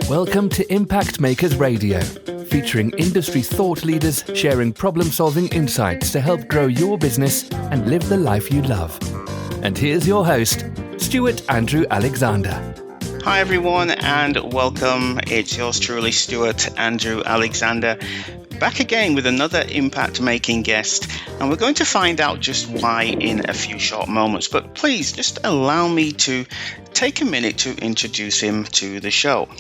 Welcome to Impact Makers Radio, featuring industry thought leaders sharing problem-solving insights to help grow your business and live the life you love. And here's your host, Stuart Andrew Alexander. Hi everyone and welcome. It's yours truly, Stuart Andrew Alexander, back again with another impact-making guest, and we're going to find out just why in a few short moments. But please just allow me to take a minute to introduce him to the show.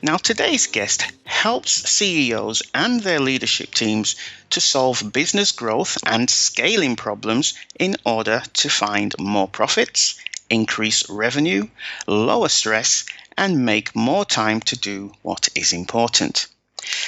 Now, today's guest helps CEOs and their leadership teams to solve business growth and scaling problems in order to find more profits, increase revenue, lower stress, and make more time to do what is important.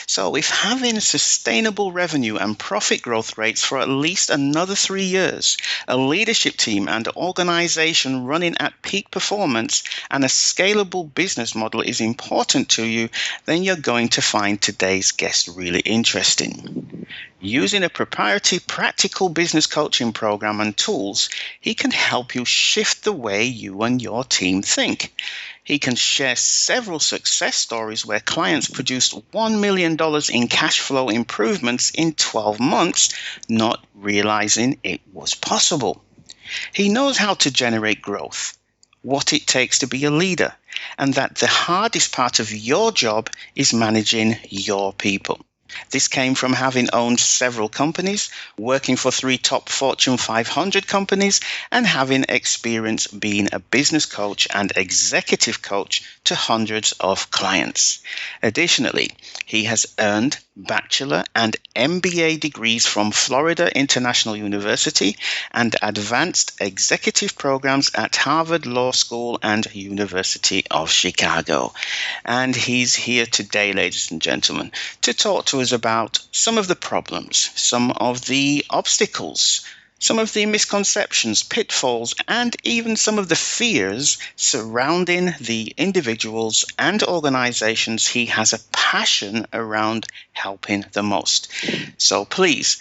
So if having sustainable revenue and profit growth rates for at least another 3 years, a leadership team and organization running at peak performance, and a scalable business model is important to you, then you're going to find today's guest really interesting. Using a proprietary practical business coaching program and tools, he can help you shift the way you and your team think. He can share several success stories where clients produced $1 million in cash flow improvements in 12 months, not realizing it was possible. He knows how to generate growth, what it takes to be a leader, and that the hardest part of your job is managing your people. This came from having owned several companies, working for 3 top Fortune 500 companies, and having experience being a business coach and executive coach to hundreds of clients. Additionally, he has earned bachelor and MBA degrees from Florida International University and advanced executive programs at Harvard Law School and University of Chicago. And he's here today, ladies and gentlemen, to talk to us about some of the problems, some of the obstacles, some of the misconceptions, pitfalls, and even some of the fears surrounding the individuals and organizations he has a passion around helping the most. So please,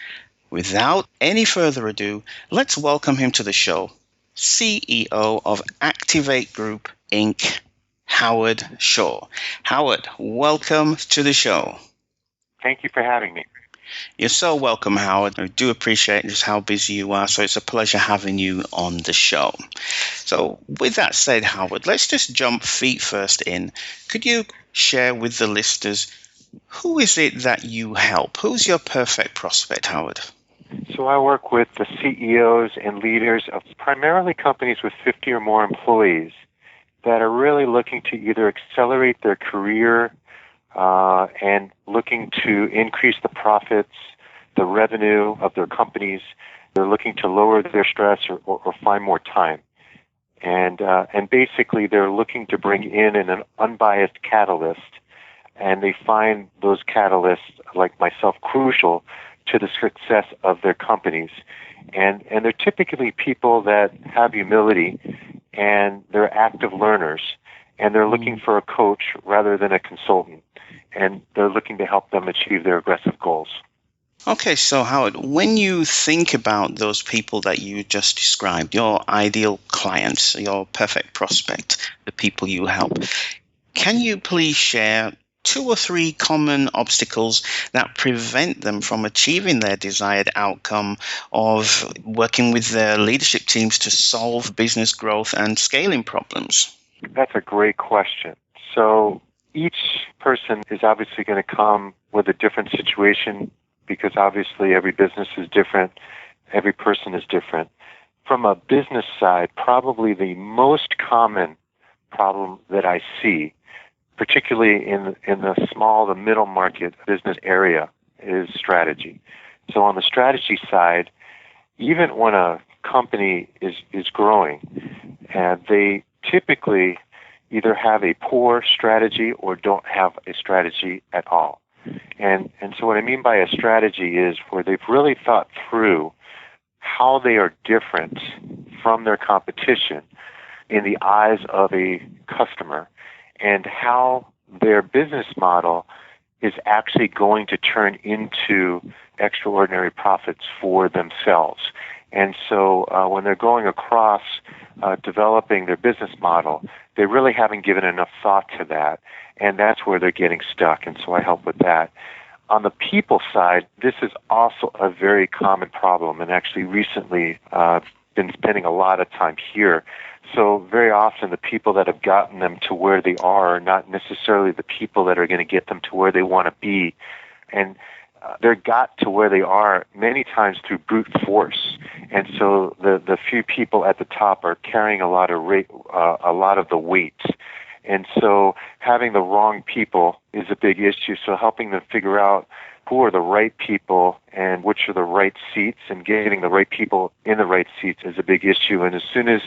without any further ado, let's welcome him to the show, CEO of Activate Group, Inc., Howard Shaw. Howard, welcome to the show. Thank you for having me. You're so welcome, Howard. I do appreciate just how busy you are, so it's a pleasure having you on the show. So with that said, Howard, let's just jump feet first in. Could you share with the listeners, who is it that you help? Who's your perfect prospect, Howard? So I work with the CEOs and leaders of primarily companies with 50 or more employees that are really looking to either accelerate their career and looking to increase the profits, the revenue of their companies. They're looking to lower their stress or find more time. And basically they're looking to bring in an unbiased catalyst, and they find those catalysts, like myself, crucial to the success of their companies. And they're typically people that have humility, and they're active learners, and they're looking for a coach rather than a consultant. And they're looking to help them achieve their aggressive goals. Okay, so Howard, when you think about those people that you just described, your ideal clients, your perfect prospect, the people you help, can you please share 2 or 3 common obstacles that prevent them from achieving their desired outcome of working with their leadership teams to solve business growth and scaling problems? That's a great question. So each person is obviously going to come with a different situation, because obviously every business is different, every person is different. From a business side, probably the most common problem that I see, particularly in the small to middle market business area, is strategy. So on the strategy side, even when a company is growing, they typically either have a poor strategy or don't have a strategy at all. And so what I mean by a strategy is where they've really thought through how they are different from their competition in the eyes of a customer, and how their business model is actually going to turn into extraordinary profits for themselves. And so when they're going across developing their business model, they really haven't given enough thought to that, and that's where they're getting stuck, and so I help with that. On the people side, this is also a very common problem, and actually recently been spending a lot of time here. So very often the people that have gotten them to where they are not necessarily the people that are going to get them to where they want to be. And they're got to where they are many times through brute force. And so the few people at the top are carrying a lot of the weight. And so having the wrong people is a big issue. So helping them figure out who are the right people and which are the right seats, and getting the right people in the right seats is a big issue. And as soon as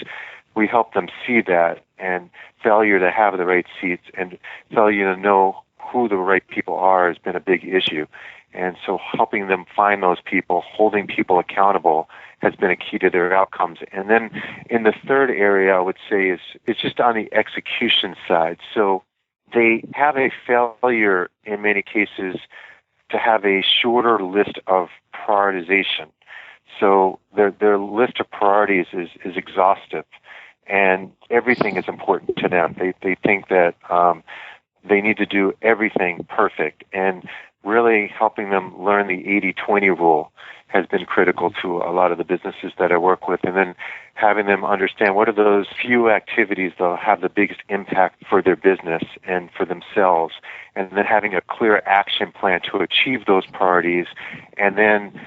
we help them see that, and failure to have the right seats and failure to know who the right people are has been a big issue. And so helping them find those people, holding people accountable, has been a key to their outcomes. And then in the third area, I would say is just on the execution side. So they have a failure in many cases to have a shorter list of prioritization. So their list of priorities is exhaustive, and everything is important to them. They think that they need to do everything perfect, and really helping them learn the 80-20 rule has been critical to a lot of the businesses that I work with, and then having them understand what are those few activities that will have the biggest impact for their business and for themselves, and then having a clear action plan to achieve those priorities, and then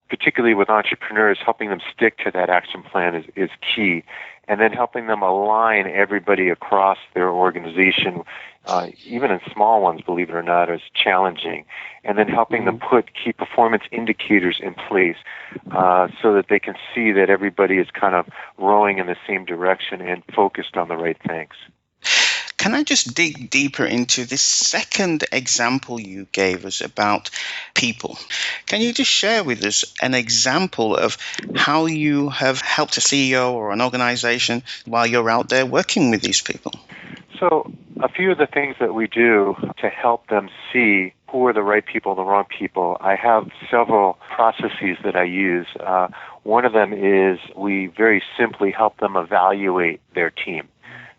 particularly with entrepreneurs, helping them stick to that action plan is key. And then helping them align everybody across their organization, even in small ones, believe it or not, is challenging. And then helping them put key performance indicators in place so that they can see that everybody is kind of rowing in the same direction and focused on the right things. Can I just dig deeper into this second example you gave us about people? Can you just share with us an example of how you have helped a CEO or an organization while you're out there working with these people? So a few of the things that we do to help them see who are the right people and the wrong people, I have several processes that I use. One of them is we very simply help them evaluate their team.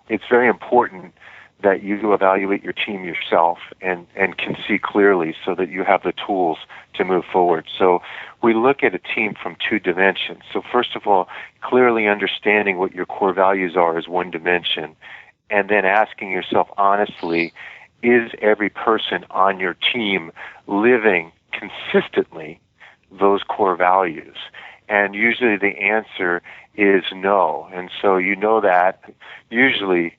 It's very important that you evaluate your team yourself and can see clearly so that you have the tools to move forward. So we look at a team from two dimensions. So first of all, clearly understanding what your core values are is one dimension, and then asking yourself honestly, is every person on your team living consistently those core values? And usually the answer is no. And so you know that usually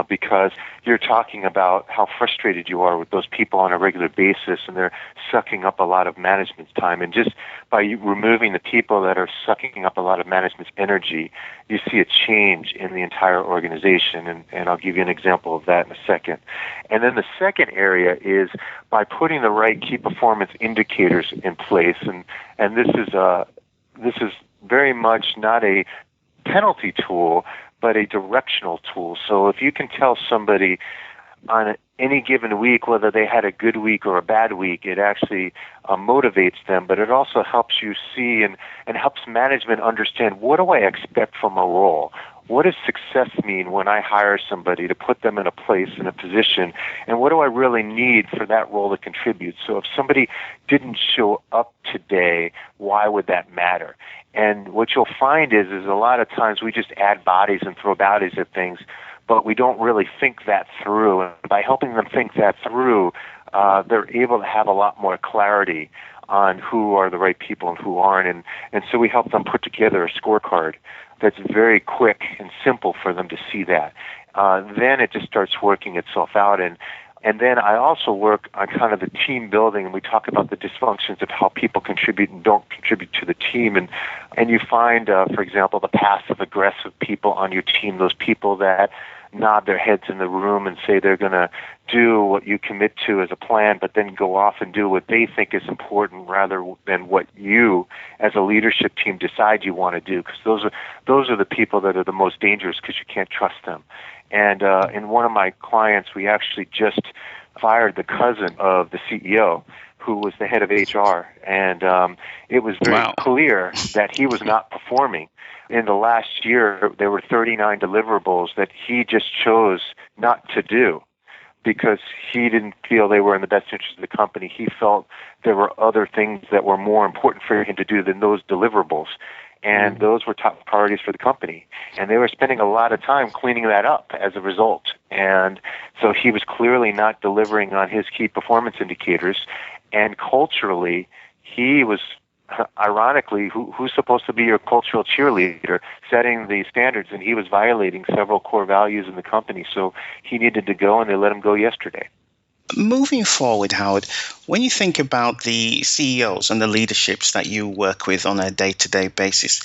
because you're talking about how frustrated you are with those people on a regular basis, and they're sucking up a lot of management's time. And just by removing the people that are sucking up a lot of management's energy, you see a change in the entire organization. And I'll give you an example of that in a second. And then the second area is by putting the right key performance indicators in place. And this is very much not a penalty tool, but a directional tool. So if you can tell somebody on any given week whether they had a good week or a bad week, it actually motivates them, but it also helps you see and helps management understand, what do I expect from a role? What does success mean when I hire somebody to put them in a place, in a position, and what do I really need for that role to contribute? So if somebody didn't show up today, why would that matter? And what you'll find is a lot of times we just add bodies and throw bodies at things, but we don't really think that through. And by helping them think that through, they're able to have a lot more clarity on who are the right people and who aren't. And so we help them put together a scorecard that's very quick and simple for them to see that. Then it just starts working itself out. And then I also work on kind of the team building, and we talk about the dysfunctions of how people contribute and don't contribute to the team. And you find, for example, the passive-aggressive people on your team, those people that nod their heads in the room and say they're going to do what you commit to as a plan, but then go off and do what they think is important rather than what you, as a leadership team, decide you want to do. Because those are the people that are the most dangerous, because you can't trust them. And in one of my clients, we actually just fired the cousin of the CEO who was the head of HR, and it was very Wow. clear that he was not performing. In the last year, there were 39 deliverables that he just chose not to do because he didn't feel they were in the best interest of the company. He felt there were other things that were more important for him to do than those deliverables. And those were top priorities for the company. And they were spending a lot of time cleaning that up as a result. And so he was clearly not delivering on his key performance indicators. And culturally, he was, ironically, who's supposed to be your cultural cheerleader, setting the standards, and he was violating several core values in the company. So he needed to go, and they let him go yesterday. Moving forward, Howard, when you think about the CEOs and the leaderships that you work with on a day-to-day basis,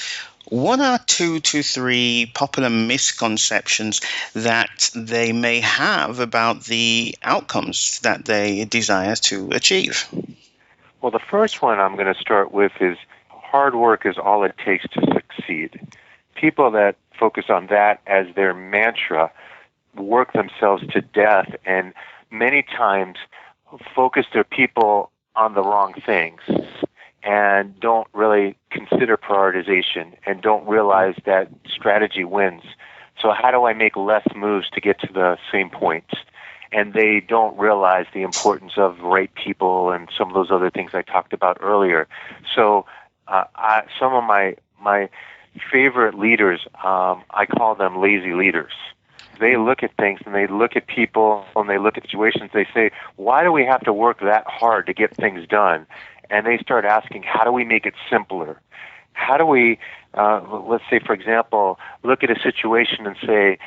what are 2 to 3 popular misconceptions that they may have about the outcomes that they desire to achieve? Well, the first one I'm going to start with is hard work is all it takes to succeed. People that focus on that as their mantra work themselves to death and many times focus their people on the wrong things and don't really consider prioritization and don't realize that strategy wins. So how do I make less moves to get to the same points? And they don't realize the importance of right people and some of those other things I talked about earlier. So some of my favorite leaders, I call them lazy leaders. They look at things and they look at people and they look at situations. They say, why do we have to work that hard to get things done? And they start asking, how do we make it simpler? How do we, let's say, for example, look at a situation and say,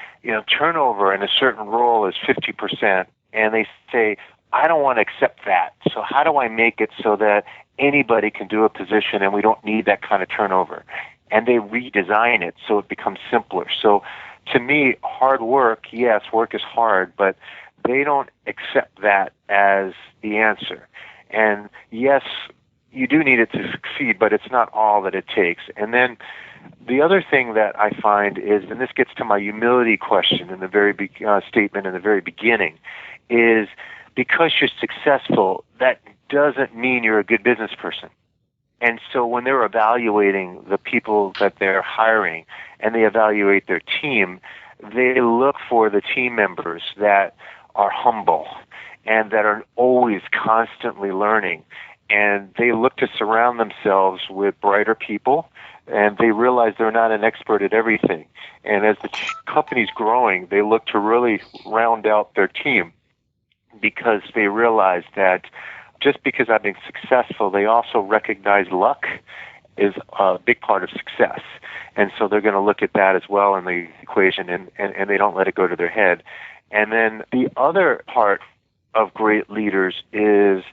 turnover in a certain role is 50%. And they say, I don't want to accept that. So how do I make it so that anybody can do a position and we don't need that kind of turnover? And they redesign it so it becomes simpler. So to me, hard work, yes, work is hard, but they don't accept that as the answer. And yes, you do need it to succeed, but it's not all that it takes. And then the other thing that I find is, and this gets to my humility question in the very statement in the very beginning, is because you're successful, that doesn't mean you're a good business person. And so when they're evaluating the people that they're hiring and they evaluate their team, they look for the team members that are humble and that are always constantly learning. And they look to surround themselves with brighter people, and they realize they're not an expert at everything. And as the company's growing, they look to really round out their team because they realize that just because I've been successful, they also recognize luck is a big part of success. And so they're going to look at that as well in the equation, and they don't let it go to their head. And then the other part of great leaders is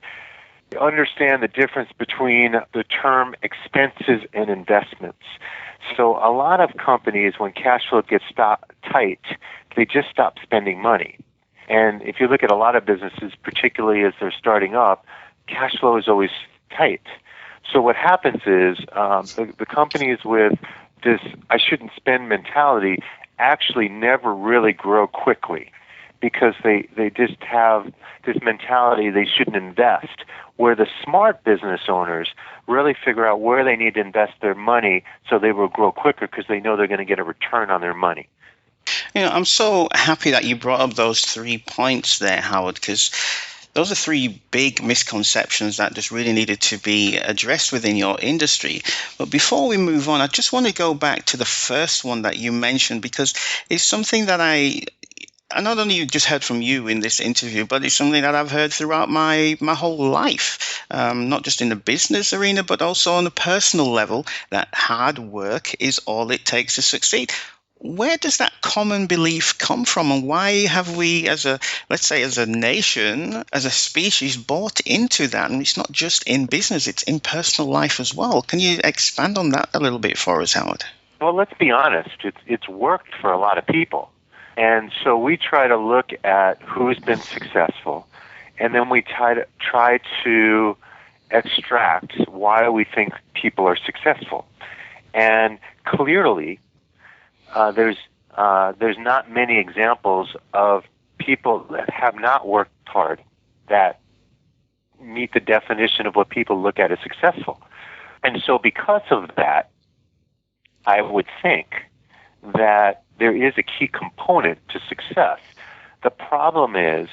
understand the difference between the term expenses and investments. So a lot of companies, when cash flow gets tight, they just stop spending money. And if you look at a lot of businesses, particularly as they're starting up, cash flow is always tight. So what happens is the companies with this I shouldn't spend mentality actually never really grow quickly because they just have this mentality they shouldn't invest, where the smart business owners really figure out where they need to invest their money so they will grow quicker because they know they're going to get a return on their money. I'm so happy that you brought up those 3 points there, Howard, because those are 3 big misconceptions that just really needed to be addressed within your industry. But before we move on, I just want to go back to the first one that you mentioned, because it's something that I not only just heard from you in this interview, but it's something that I've heard throughout my whole life, not just in the business arena, but also on a personal level, that hard work is all it takes to succeed. Where does that common belief come from, and why have we, as a nation, as a species, bought into that? And it's not just in business, it's in personal life as well. Can you expand on that a little bit for us, Howard? Well, let's be honest. It's worked for a lot of people. And so we try to look at who's been successful, and then we try to extract why we think people are successful. And clearly, there's not many examples of people that have not worked hard that meet the definition of what people look at as successful. And so because of that, I would think that there is a key component to success. The problem is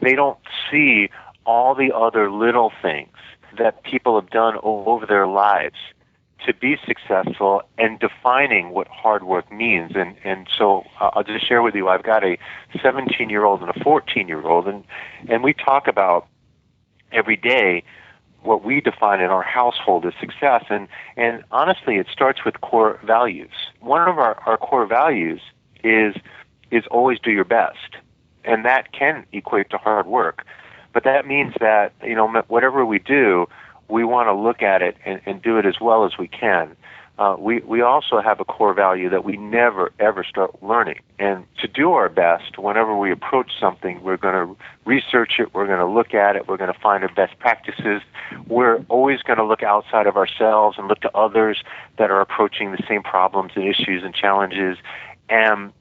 they don't see all the other little things that people have done over their lives to be successful and defining what hard work means. And so I'll just share with you, I've got a 17-year-old and a 14-year-old, and we talk about every day what we define in our household as success. And honestly, it starts with core values. One of our core values is always do your best. And that can equate to hard work. But that means that, whatever we do, we want to look at it and do it as well as we can. We also have a core value that we never, ever start learning. And to do our best, whenever we approach something, we're going to research it, we're going to look at it, we're going to find our best practices. We're always going to look outside of ourselves and look to others that are approaching the same problems and issues and challenges. And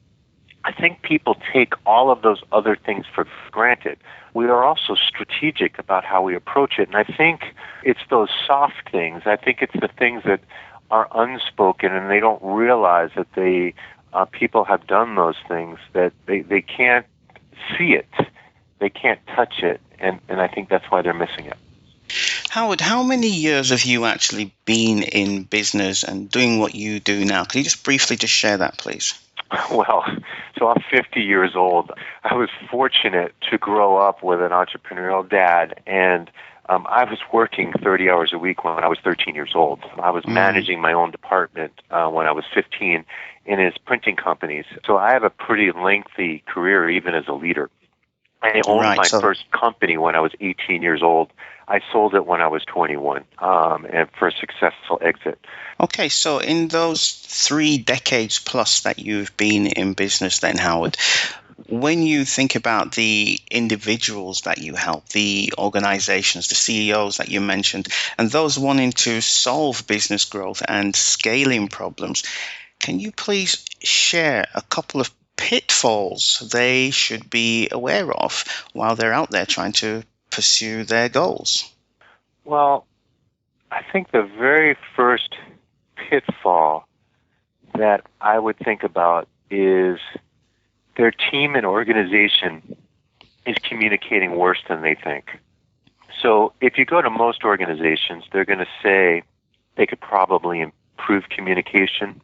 I think people take all of those other things for granted. We are also strategic about how we approach it. And I think it's those soft things. I think it's the things that are unspoken and they don't realize that people have done those things, that they can't see it. They can't touch it. And I think that's why they're missing it. Howard, how many years have you actually been in business and doing what you do now? Can you just briefly share that, please? Well, so I'm 50 years old. I was fortunate to grow up with an entrepreneurial dad, and I was working 30 hours a week when I was 13 years old. I was managing my own department when I was 15 in his printing companies. So I have a pretty lengthy career even as a leader. I owned my first company when I was 18 years old. I sold it when I was 21 and for a successful exit. Okay, so in those 3 decades plus that you've been in business then, Howard, when you think about the individuals that you help, the organizations, the CEOs that you mentioned, and those wanting to solve business growth and scaling problems, can you please share a couple of pitfalls they should be aware of while they're out there trying to pursue their goals? Well, I think the very first pitfall that I would think about is their team and organization is communicating worse than they think. So if you go to most organizations, they're going to say they could probably improve communication.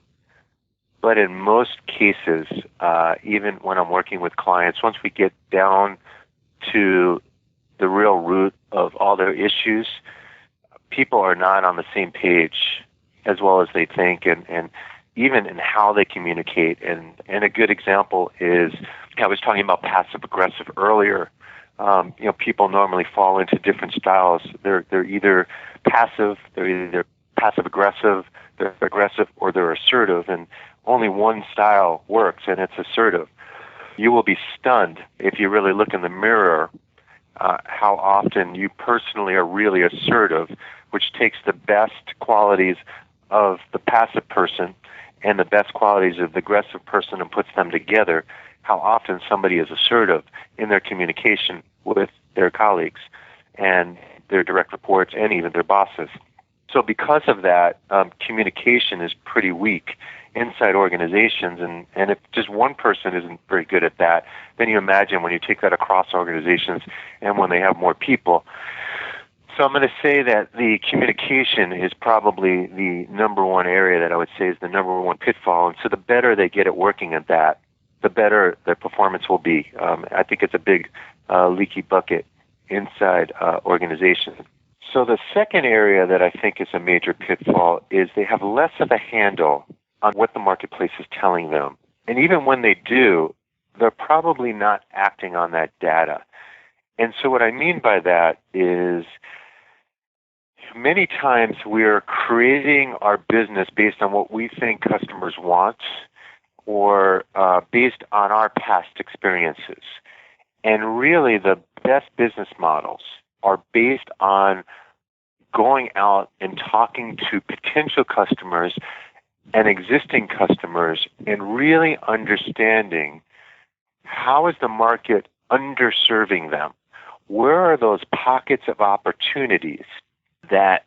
But in most cases, even when I'm working with clients, once we get down to the real root of all their issues, people are not on the same page as well as they think, and even in how they communicate. And a good example is, I was talking about passive-aggressive earlier. People normally fall into different styles. They're either passive, they're either passive-aggressive, they're aggressive, or they're assertive, and only one style works, and it's assertive. You will be stunned if you really look in the mirror how often you personally are really assertive, which takes the best qualities of the passive person and the best qualities of the aggressive person and puts them together. How often somebody is assertive in their communication with their colleagues and their direct reports and even their bosses. So because of that, communication is pretty weak inside organizations, and if just one person isn't very good at that, then you imagine when you take that across organizations and when they have more people. So I'm going to say that the communication is probably the number one area that I would say is the number one pitfall, and so the better they get at working at that, the better their performance will be. I think it's a big leaky bucket inside organizations. So the second area that I think is a major pitfall is they have less of a handle on what the marketplace is telling them. And even when they do, they're probably not acting on that data. And so what I mean by that is many times we're creating our business based on what we think customers want or based on our past experiences. And really the best business models are based on going out and talking to potential customers and existing customers and really understanding how is the market underserving them? where are those pockets of opportunities that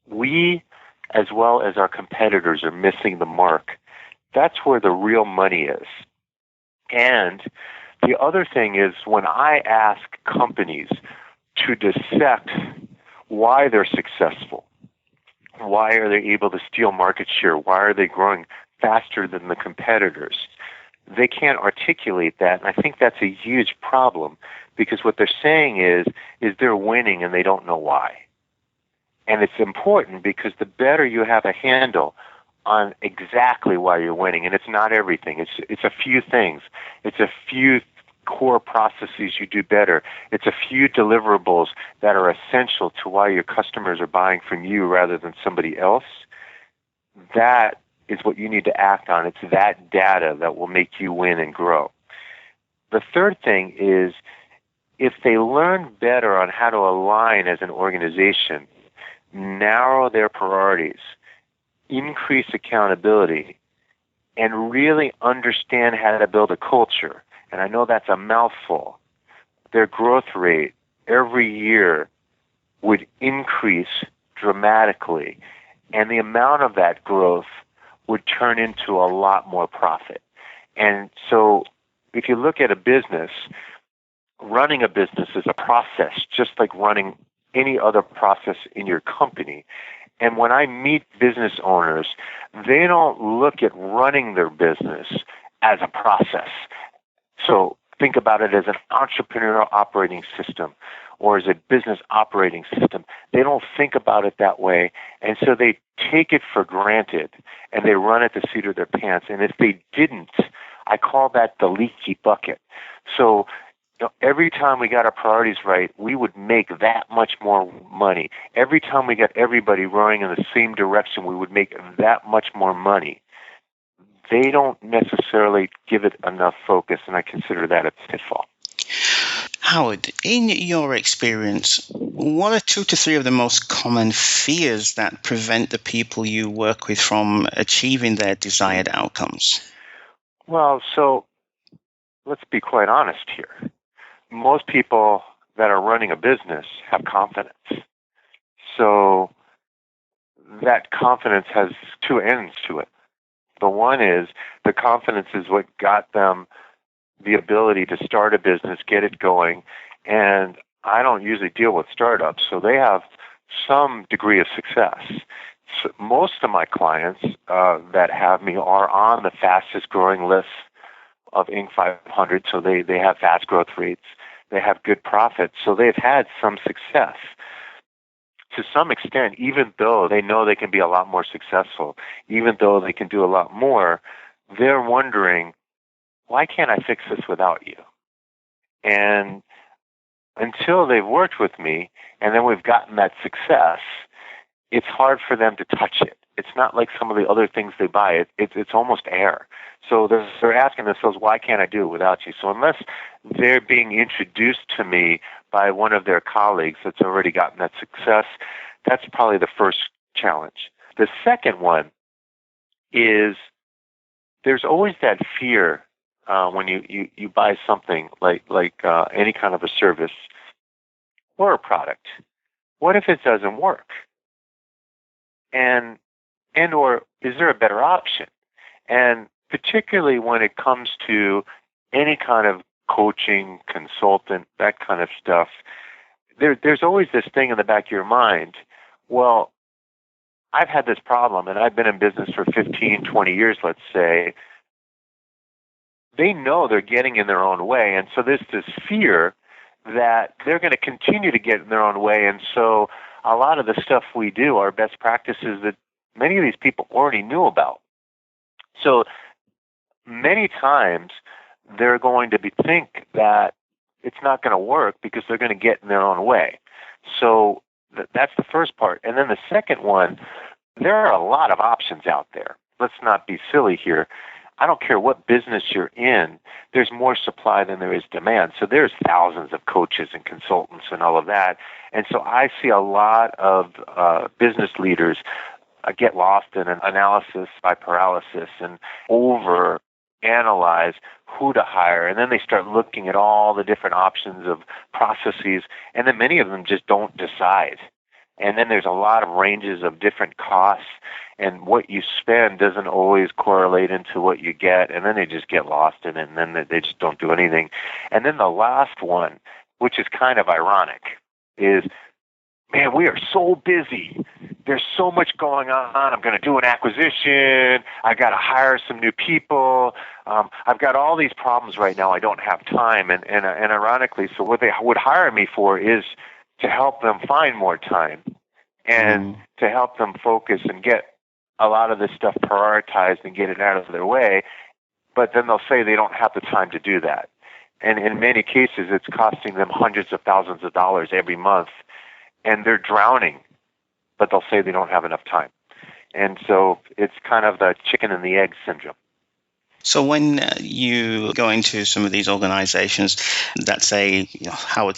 we, as well as our competitors, are missing the mark? That's where the real money is. And the other thing is, when I ask companies to dissect why they're successful, why are they able to steal market share, why are they growing faster than the competitors, they can't articulate that. And I think that's a huge problem, because what they're saying is they're winning and they don't know why. And it's important, because the better you have a handle on exactly why you're winning, and it's not everything. It's a few things. It's a few core processes you do better. It's a few deliverables that are essential to why your customers are buying from you rather than somebody else. That is what you need to act on. It's that data that will make you win and grow. The third thing is, if they learn better on how to align as an organization, narrow their priorities, increase accountability, and really understand how to build a culture, and I know that's a mouthful, their growth rate every year would increase dramatically, and the amount of that growth would turn into a lot more profit. And so if you look at a business, running a business is a process, just like running any other process in your company. And when I meet business owners, they don't look at running their business as a process. So think about it as an entrepreneurial operating system or as a business operating system. They don't think about it that way, and so they take it for granted, and they run at the seat of their pants. And if they didn't, I call that the leaky bucket. So every time we got our priorities right, we would make that much more money. Every time we got everybody rowing in the same direction, we would make that much more money. They don't necessarily give it enough focus, and I consider that a pitfall. Howard, in your experience, what are 2 to 3 of the most common fears that prevent the people you work with from achieving their desired outcomes? Well, so let's be quite honest here. Most people that are running a business have confidence. So that confidence has 2 ends to it. The one is the confidence is what got them the ability to start a business, get it going. And I don't usually deal with startups, so they have some degree of success. So most of my clients that have me are on the fastest growing list of Inc. 500, so they have fast growth rates. They have good profits, so they've had some success. To some extent, even though they know they can be a lot more successful, even though they can do a lot more, they're wondering, why can't I fix this without you? And until they've worked with me, and then we've gotten that success, it's hard for them to touch it. It's not like some of the other things they buy. It's almost air. So they're asking themselves, why can't I do it without you? So unless they're being introduced to me by one of their colleagues that's already gotten that success, that's probably the first challenge. The second one is there's always that fear when you buy something like any kind of a service or a product. What if it doesn't work? And or is there a better option? And particularly when it comes to any kind of coaching, consultant, that kind of stuff, there's always this thing in the back of your mind, well, I've had this problem and I've been in business for 15, 20 years, let's say. They know they're getting in their own way, and so there's this fear that they're going to continue to get in their own way, and so a lot of the stuff we do are best practices that many of these people already knew about. So many times they're going to think that it's not going to work because they're going to get in their own way. So that's the first part. And then the second one, there are a lot of options out there. Let's not be silly here. I don't care what business you're in, there's more supply than there is demand. So there's thousands of coaches and consultants and all of that. And so I see a lot of business leaders get lost in an analysis by paralysis and over analyze who to hire, and then they start looking at all the different options of processes, and then many of them just don't decide. And then there's a lot of ranges of different costs, and what you spend doesn't always correlate into what you get, and then they just get lost in it, and then they just don't do anything. And then the last one, which is kind of ironic, is, man, we are so busy. There's so much going on. I'm going to do an acquisition. I got to hire some new people. I've got all these problems right now. I don't have time. And ironically, so what they would hire me for is to help them find more time and to help them focus and get a lot of this stuff prioritized and get it out of their way. But then they'll say they don't have the time to do that. And in many cases, it's costing them hundreds of thousands of dollars every month, and they're drowning, but they'll say they don't have enough time. And so it's kind of the chicken and the egg syndrome. So when you go into some of these organizations that say, Howard,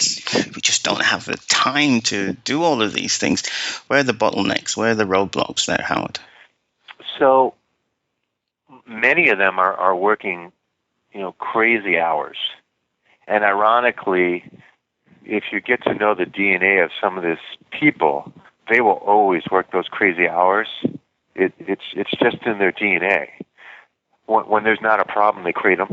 we just don't have the time to do all of these things, where are the bottlenecks? Where are the roadblocks there, Howard? So many of them are working, crazy hours. And ironically, if you get to know the DNA of some of these people, they will always work those crazy hours. It's just in their DNA. When there's not a problem, they create them.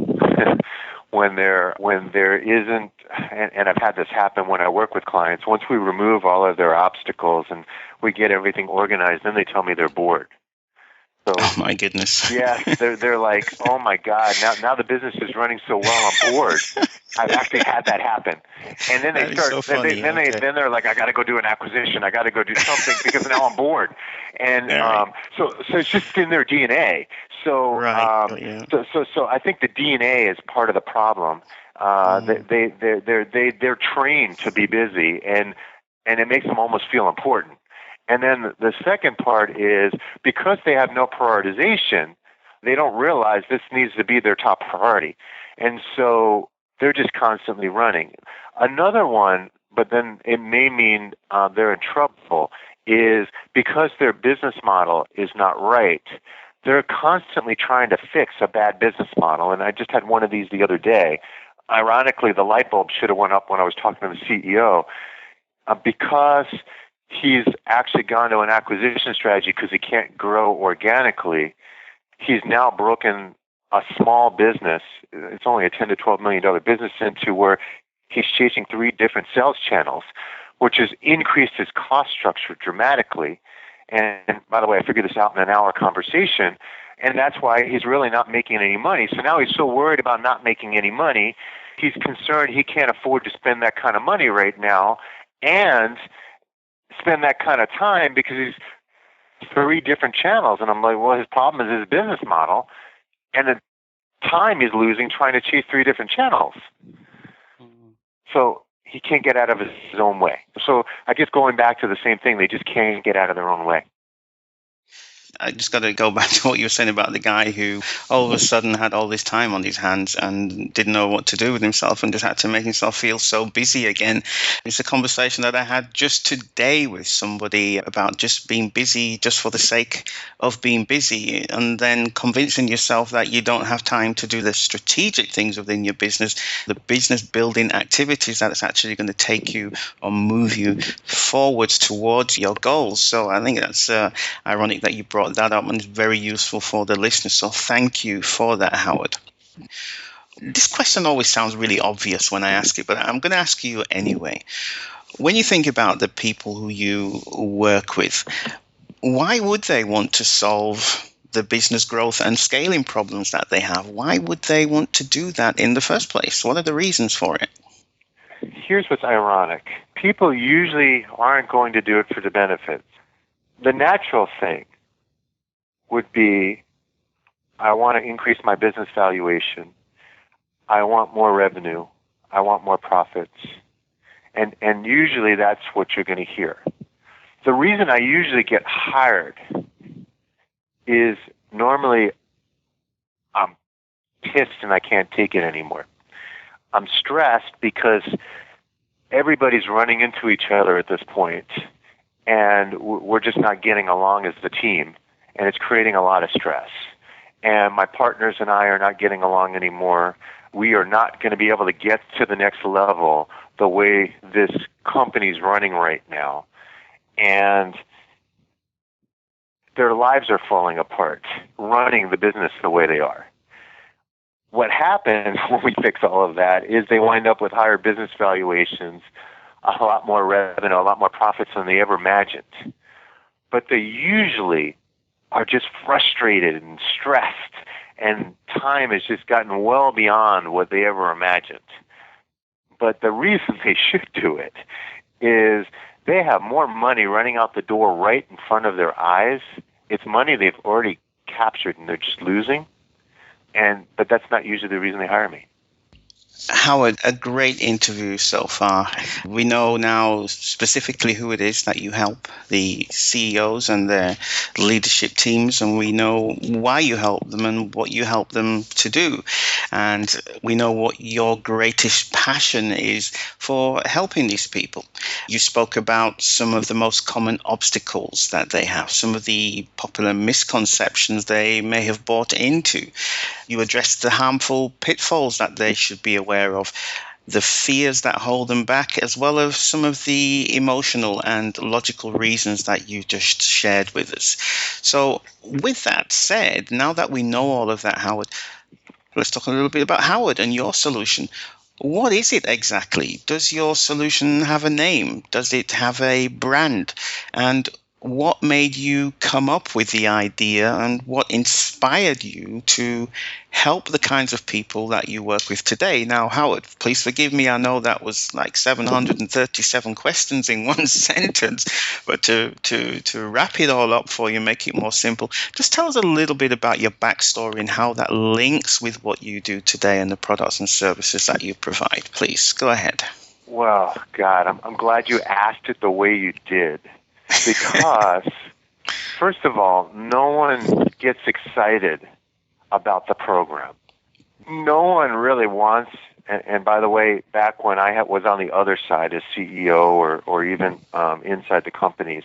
when there isn't, and I've had this happen when I work with clients, once we remove all of their obstacles and we get everything organized, then they tell me they're bored. So, oh my goodness! Yeah, they're like, oh my God! Now the business is running so well, I'm bored. I've actually had that happen, and then they start. So funny. Then they're like, I got to go do an acquisition. I got to go do something because now I'm bored, and so it's just in their DNA. So right. So I think the DNA is part of the problem. They're trained to be busy, and it makes them almost feel important. And then the second part is because they have no prioritization, they don't realize this needs to be their top priority. And so they're just constantly running. Another one, but then it may mean they're in trouble, is because their business model is not right, they're constantly trying to fix a bad business model. And I just had one of these the other day. Ironically, the light bulb should have went up when I was talking to the CEO because he's actually gone to an acquisition strategy because he can't grow organically. He's now broken a small business. It's only a $10 to $12 million business into where he's chasing 3 different sales channels, which has increased his cost structure dramatically. And by the way, I figured this out in an hour conversation, and that's why he's really not making any money. So now he's so worried about not making any money, he's concerned he can't afford to spend that kind of money right now and spend that kind of time because he's 3 different channels. And I'm like, well, his problem is his business model and the time he's losing trying to chase 3 different channels. So he can't get out of his own way. So I guess going back to the same thing, they just can't get out of their own way. I just got to go back to what you were saying about the guy who all of a sudden had all this time on his hands and didn't know what to do with himself and just had to make himself feel so busy again. It's a conversation that I had just today with somebody about just being busy just for the sake of being busy, and then convincing yourself that you don't have time to do the strategic things within your business, the business building activities that's actually going to take you or move you forwards towards your goals. So I think that's ironic that you brought that up, and it's very useful for the listeners. So thank you for that, Howard. This question always sounds really obvious when I ask it, but I'm going to ask you anyway. When you think about the people who you work with, why would they want to solve the business growth and scaling problems that they have? Why would they want to do that in the first place? What are the reasons for it? Here's what's ironic. People usually aren't going to do it for the benefits. The natural thing would be, I want to increase my business valuation. I want more revenue. I want more profits. And usually that's what you're going to hear. The reason I usually get hired is normally I'm pissed and I can't take it anymore. I'm stressed because everybody's running into each other at this point, and we're just not getting along as a team. And it's creating a lot of stress. and my partners and I are not getting along anymore. We are not going to be able to get to the next level the way this company's running right now. And their lives are falling apart, running the business the way they are. What happens when we fix all of that is they wind up with higher business valuations, a lot more revenue, a lot more profits than they ever imagined. But they usually are just frustrated and stressed, and time has just gotten well beyond what they ever imagined. But the reason they should do it is they have more money running out the door right in front of their eyes. It's money they've already captured and they're just losing. But that's not usually the reason they hire me. Howard, a great interview so far. We know now specifically who it is that you help, the CEOs and their leadership teams, and we know why you help them and what you help them to do. And we know what your greatest passion is for helping these people. You spoke about some of the most common obstacles that they have, some of the popular misconceptions they may have bought into. You addressed the harmful pitfalls that they should be aware of, the fears that hold them back, as well as some of the emotional and logical reasons that you just shared with us. So with that said, now that we know all of that, Howard, let's talk a little bit about Howard and your solution. What is it exactly? Does your solution have a name? Does it have a brand? And what made you come up with the idea, and what inspired you to help the kinds of people that you work with today? Now, Howard, please forgive me. I know that was like 737 questions in one sentence, but to wrap it all up for you, make it more simple, just tell us a little bit about your backstory and how that links with what you do today and the products and services that you provide. Please, go ahead. Well, God, I'm glad you asked it the way you did. Because, first of all, no one gets excited about the program. No one really wants, and by the way, back when I was on the other side as CEO or even inside the companies,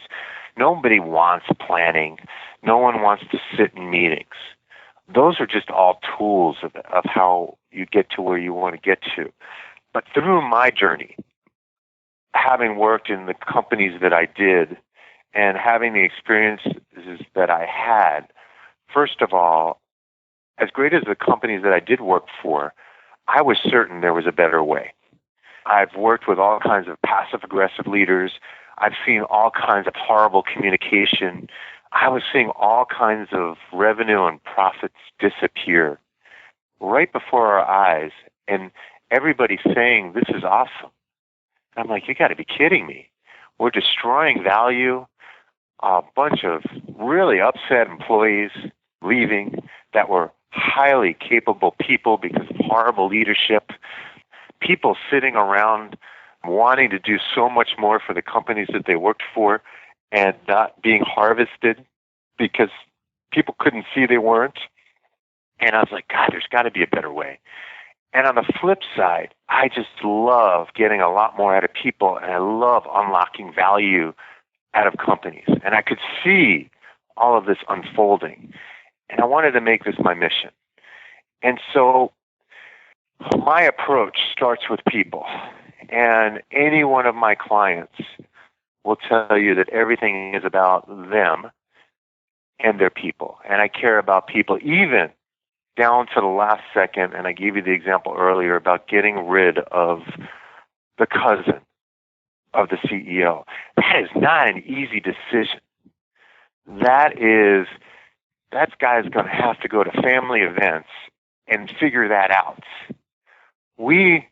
nobody wants planning. No one wants to sit in meetings. Those are just all tools of how you get to where you want to get to. But through my journey, having worked in the companies that I did, and having the experiences that I had, first of all, as great as the companies that I did work for, I was certain there was a better way. I've worked with all kinds of passive-aggressive leaders. I've seen all kinds of horrible communication. I was seeing all kinds of revenue and profits disappear right before our eyes, and everybody saying, "This is awesome." And I'm like, you got to be kidding me. We're destroying value. A bunch of really upset employees leaving that were highly capable people because of horrible leadership. People sitting around wanting to do so much more for the companies that they worked for and not being harvested because people couldn't see they weren't. And I was like, God, there's got to be a better way. And on the flip side, I just love getting a lot more out of people, and I love unlocking value out of companies. And I could see all of this unfolding. And I wanted to make this my mission. And so my approach starts with people. And any one of my clients will tell you that everything is about them and their people. And I care about people even down to the last second. And I gave you the example earlier about getting rid of the cousin of the CEO. That is not an easy decision. That guy's going to have to go to family events and figure that out. We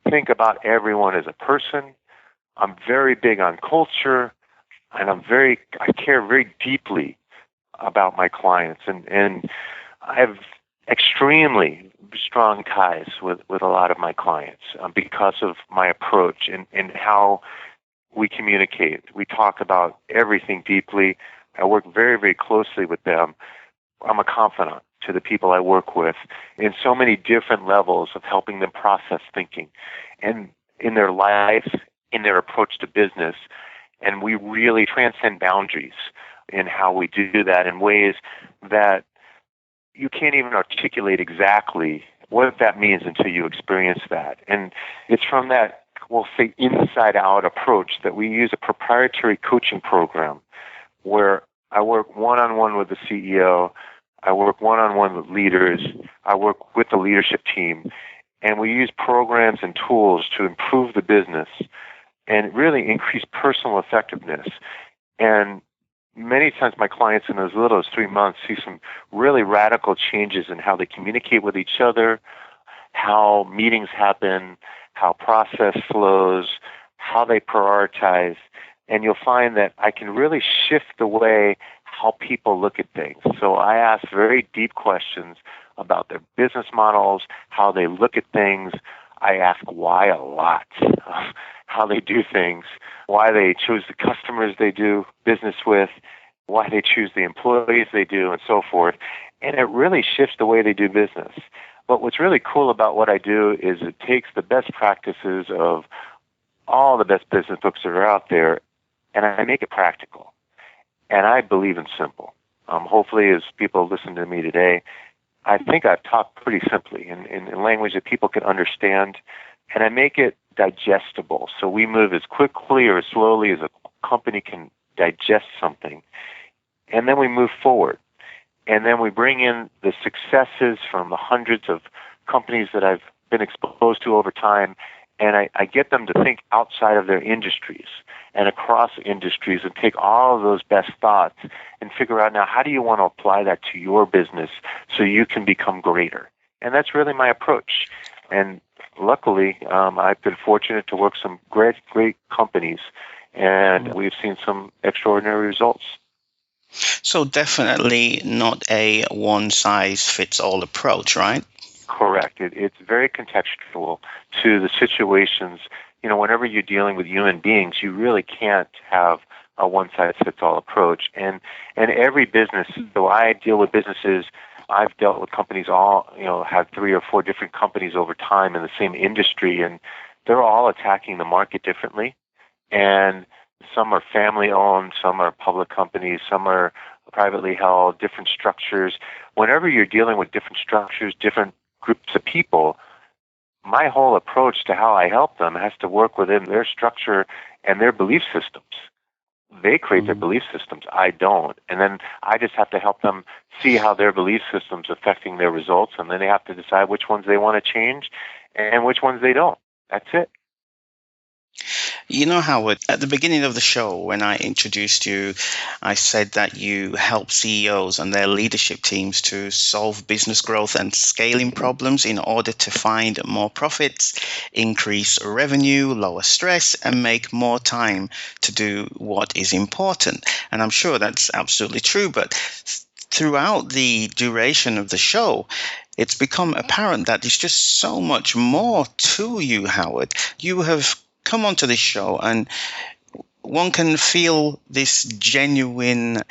think about everyone as a person. I'm very big on culture, and I care very deeply about my clients, and I have extremely strong ties with a lot of my clients because of my approach and how we communicate. We talk about everything deeply. I work very, very closely with them. I'm a confidant to the people I work with in so many different levels of helping them process thinking and in their life, in their approach to business. And we really transcend boundaries in how we do that in ways that you can't even articulate exactly what that means until you experience that. And it's from that, we'll say, inside-out approach that we use a proprietary coaching program where I work one-on-one with the CEO, I work one-on-one with leaders, I work with the leadership team, and we use programs and tools to improve the business and really increase personal effectiveness. And many times my clients in as little as 3 months see some really radical changes in how they communicate with each other, how meetings happen, how process flows, how they prioritize. And you'll find that I can really shift the way how people look at things. So I ask very deep questions about their business models, how they look at things. I ask why a lot, how they do things, why they choose the customers they do business with, why they choose the employees they do, and so forth. And it really shifts the way they do business. But what's really cool about what I do is it takes the best practices of all the best business books that are out there, and I make it practical. And I believe in simple. Hopefully, as people listen to me today, I think I've talked pretty simply in language that people can understand, and I make it digestible. So we move as quickly or as slowly as a company can digest something, and then we move forward. And then we bring in the successes from the hundreds of companies that I've been exposed to over time, and I get them to think outside of their industries and across industries and take all of those best thoughts and figure out, now, how do you want to apply that to your business so you can become greater? And that's really my approach. And luckily, I've been fortunate to work some great companies, and we've seen some extraordinary results. So definitely not a one-size-fits-all approach, right? Correct. It's very contextual to the situations. You know, whenever you're dealing with human beings, you really can't have a one-size-fits-all approach. And every business, though I deal with businesses, I've dealt with companies have 3 or 4 different companies over time in the same industry, and they're all attacking the market differently. And some are family-owned, some are public companies, some are privately held, different structures. Whenever you're dealing with different structures, different groups of people, my whole approach to how I help them has to work within their structure and their belief systems. They create their belief systems. I don't. And then I just have to help them see how their belief system's affecting their results, and then they have to decide which ones they want to change and which ones they don't. That's it. You know, Howard, at the beginning of the show, when I introduced you, I said that you help CEOs and their leadership teams to solve business growth and scaling problems in order to find more profits, increase revenue, lower stress, and make more time to do what is important. And I'm sure that's absolutely true. But throughout the duration of the show, it's become apparent that there's just so much more to you, Howard. You have come onto this show, and one can feel this genuine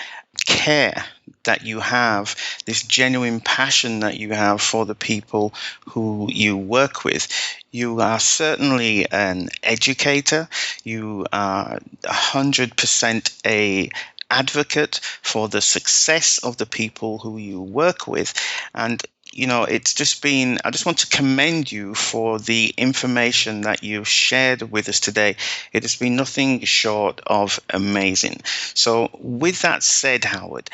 care that you have, this genuine passion that you have for the people who you work with. You are certainly an educator. You are 100% a advocate for the success of the people who you work with. And you know, it's just been, I just want to commend you for the information that you've shared with us today. It has been nothing short of amazing. So with that said, Howard,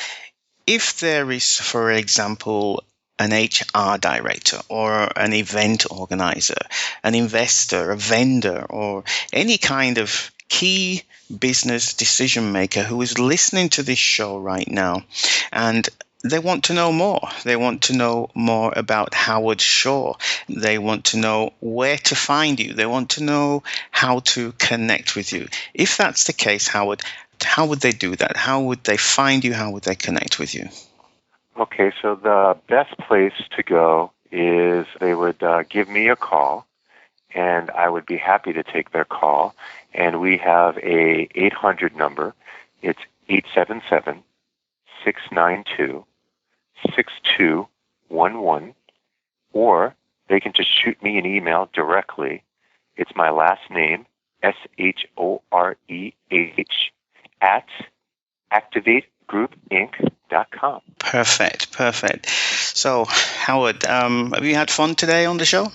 if there is, for example, an HR director or an event organizer, an investor, a vendor, or any kind of key business decision maker who is listening to this show right now, and they want to know more. They want to know more about Howard Shaw. They want to know where to find you. They want to know how to connect with you. If that's the case, Howard, how would they do that? How would they find you? How would they connect with you? Okay, so the best place to go is they would give me a call, and I would be happy to take their call. And we have a 800 number. It's 877-692-6211, or they can just shoot me an email directly. It's my last name, SHOREH, @activategroupinc.com. Perfect. So, Howard, have you had fun today on the show?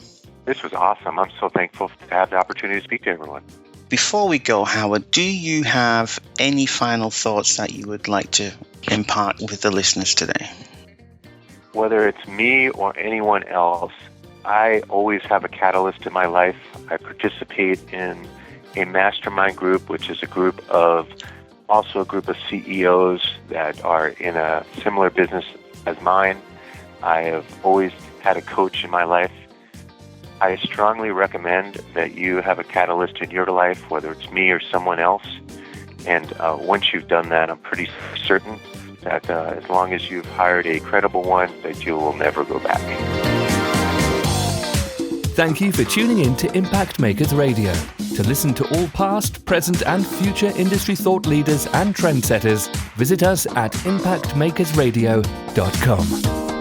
This was awesome. I'm so thankful to have the opportunity to speak to everyone. Before we go, Howard, do you have any final thoughts that you would like to impart with the listeners today? Whether it's me or anyone else, I always have a catalyst in my life. I participate in a mastermind group, which is a group of CEOs that are in a similar business as mine. I have always had a coach in my life. I strongly recommend that you have a catalyst in your life, whether it's me or someone else. And once you've done that, I'm pretty certain that as long as you've hired a credible one, that you will never go back. Thank you for tuning in to Impact Makers Radio. To listen to all past, present and future industry thought leaders and trendsetters, visit us at impactmakersradio.com.